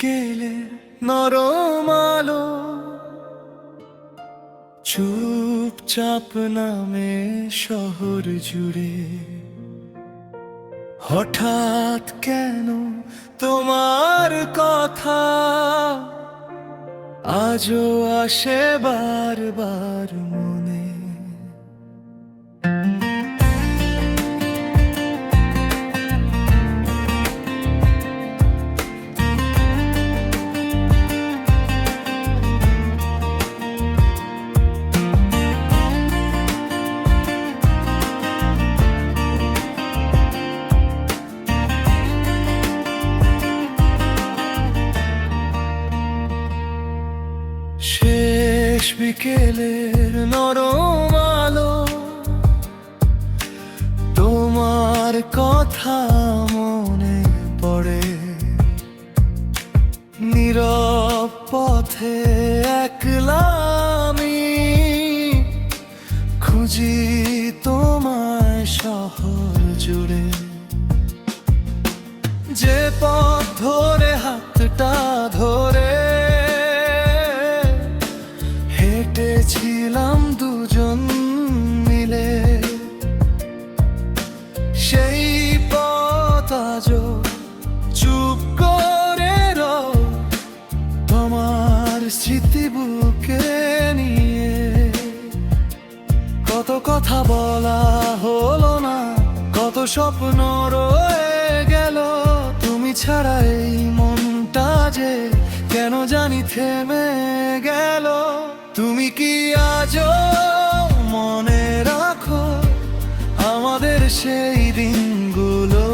বিকেলে নরম আলো চুপচাপ নামে শহর জুড়ে। হঠাৎ কেন তোমার কথা আজও আসে বারবার মনে। শেষ বিকেলের নরম আলো তোমার কথা মনে পড়ে। নীরব পথে একলা আমি খুঁজি তোমায় শহর জুড়ে। যে পথ ধরে হাতটা ধরে হেঁটেছিলাম দুজন মিলে, সেই পথ আজও চুপ করে রয় তোমার স্মৃতি বুকে নিয়ে। কত কথা বলা হলো না, কত স্বপ্ন রয়ে গেল, তুমি ছাড়া এই মনটা যে কেন জানি থেমে গেল। তুমি কি আজও মনে রাখো আমাদের সেই দিনগুলো?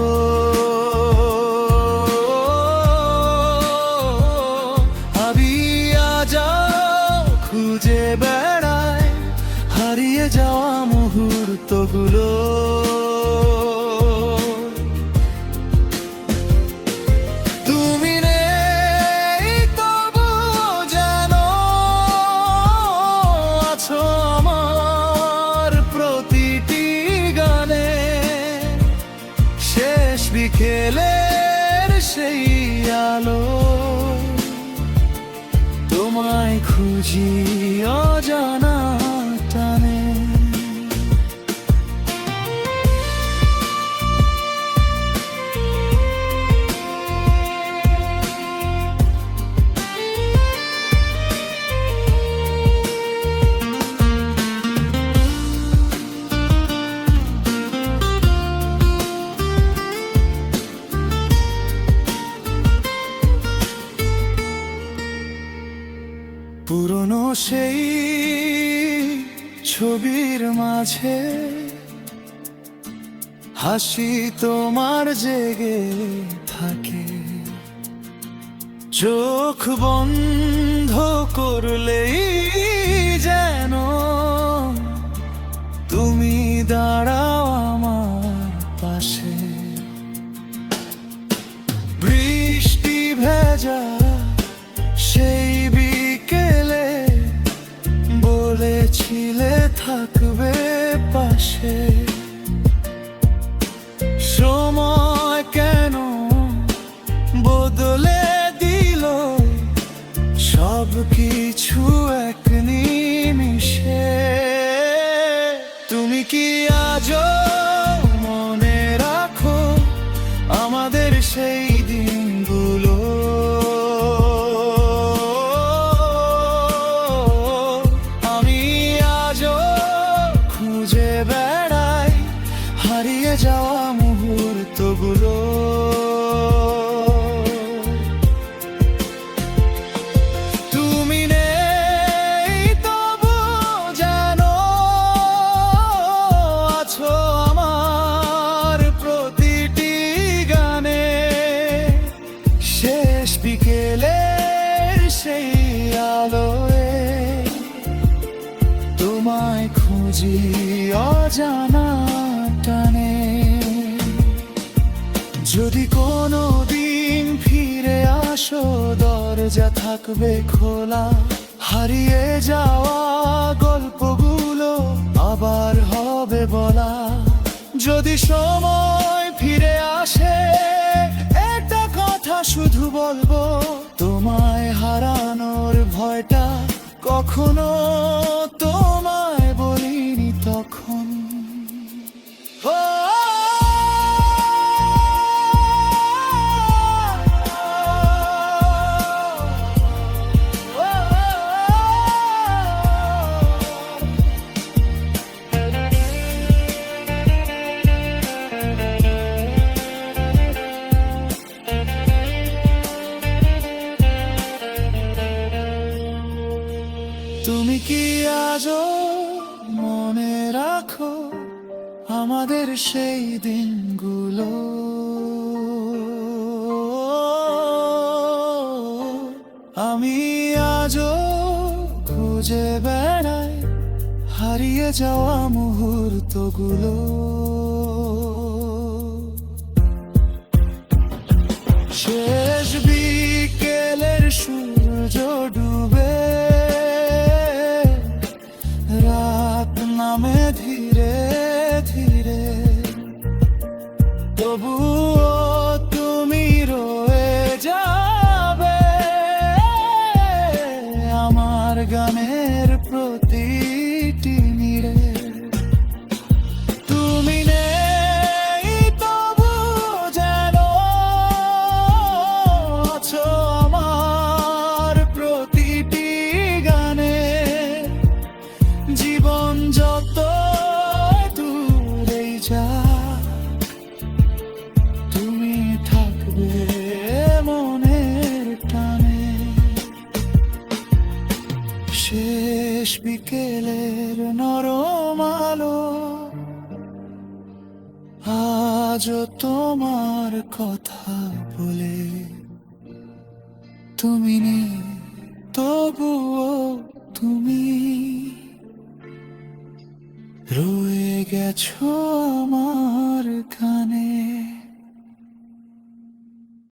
হারিয়ে যাও খুঁজে বেড়ায় হারিয়ে যাওয়া মুহূর্তগুলো। বিকেলের সেই আলো তোমায় খুঁজি অজানা টানে। পুরনো সেই ছবির মাঝে হাসি তোমার জেগে থাকে। চোখ বন্ধ করলেই যেন তুমি দাঁড়াও আমার পাশে। বৃষ্টি ভেজা সেই বিকেলে বলেছিলে থাকবে পাশে। সময় কেন বদলে দিল সব কিছু এক নিমিষে? তুমি কি আজও মনে রাখো আমাদের সেই দিনগুলো? হারিয়ে যাওয়া মুহূর্তগুলো। তুমি নেই তবু জানো আছো আমার প্রতিটি গানে। শেষ বিকেলের সেই আলোয় তোমায় খুঁজি অজানা টানে। যদি কোনো দিন ফিরে আসো দরজা থাকবে খোলা। হারিয়ে যাওয়া গল্পগুলো আবার হবে বলা। যদি সময় ফিরে আসে একটা কথা শুধু বলবো, তোমায় হারানোর ভয়টা কখনো তোমায় বলিনি তখন। ও তুমি কি আজও মনে রাখো আমাদের সেই দিনগুলো? আমি আজও খুঁজে বেড়াই হারিয়ে যাওয়া মুহূর্তগুলো। শেষ বিকেলের সূর্য ডুবে রাত নামে ধীরে ধীরে, তবুও তুমি রয়ে যাবে আমার গানের প্রতিটি নীড়ে। তুমি নেই তবু যেন আছো আমার প্রতিটি গানে। জীবন যত দূরেই যাক তুমি থাকবে মনের টানে। শেষ বিকেলের নরম আলো আজও তোমার কথা বলে। তুমি নেই তবুও তুমি রয়ে গেছো আমার গানে।